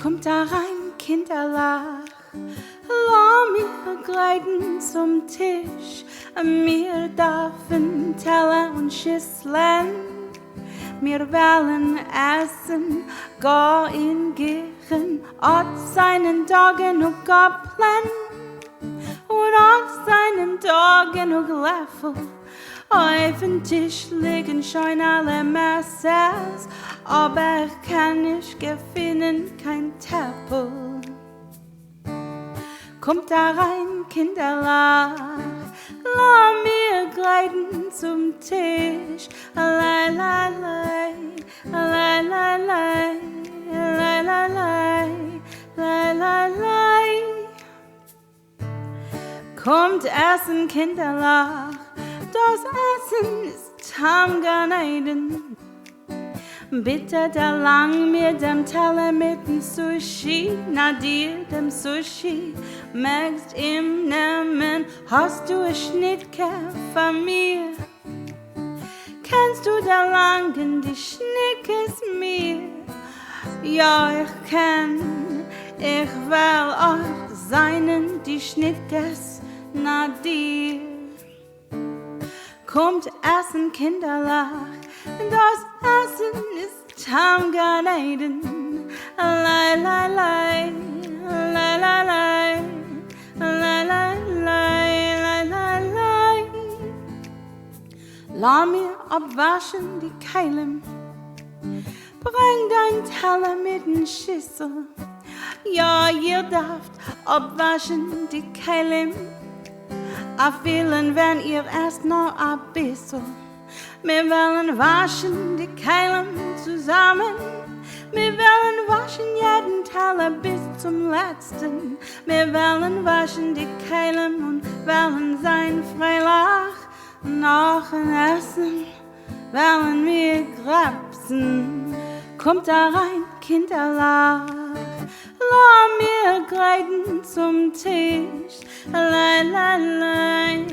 Kommt da rein, Kinderlach, lass mir Greytn zum Tisch. Wir dürfen Teller und Schüsseln, wir wollen essen, gar in Gichen, от seinen Tagen und Goplen, und от seinen Tagen und Löffel. Auf dem Tisch liegen schon alle Messers, aber ich kann nicht gewinnen, kein Teppel. Kommt da rein, Kinderlach, lass mir Greytn zum Tisch. Lei, lei, lei, lei, lei, lei, lei, lei, lei, lei, lei. Kommt essen, Kinderlach, das Essen ist am Greifen. Bitte da lang mir dem Teller mit dem Sushi, na dir dem Sushi, möchtest ihm nehmen, hast du ein Schnittke von mir? Kannst du da langen die Schnickes mir? Ja, ich kann, ich will auch seinen die Schnittkes na dir. Kommt essen, Kinderlach, das Essen ist am Greifen. Lei, lei, lei, lei, lei, lei, lei, lei, lei, lei, lei. Lass mir abwaschen die Keilen, bring dein Teller mit den Schüssel. Ja, ihr dürft abwaschen die Keilen, abwählen, wenn ihr erst noch ein bisschen. Wir wollen waschen die Keilen zusammen, wir wollen waschen jeden Teller bis zum letzten. Wir wollen waschen die Keilen und wollen sein Freilach. Nach dem Essen wollen wir grapsen. Kommt da rein, Kinderlach, lass mir Greytn zum Tisch. Lei, lei, lei,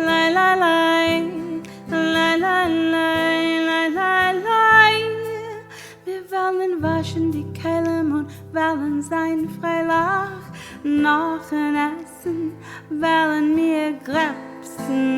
lei, lei, lei, lei, lei, lei, lei, lei. Wir wollen waschen die Keilen und wollen sein Freilach. Nach dem Essen wollen wir grapsen.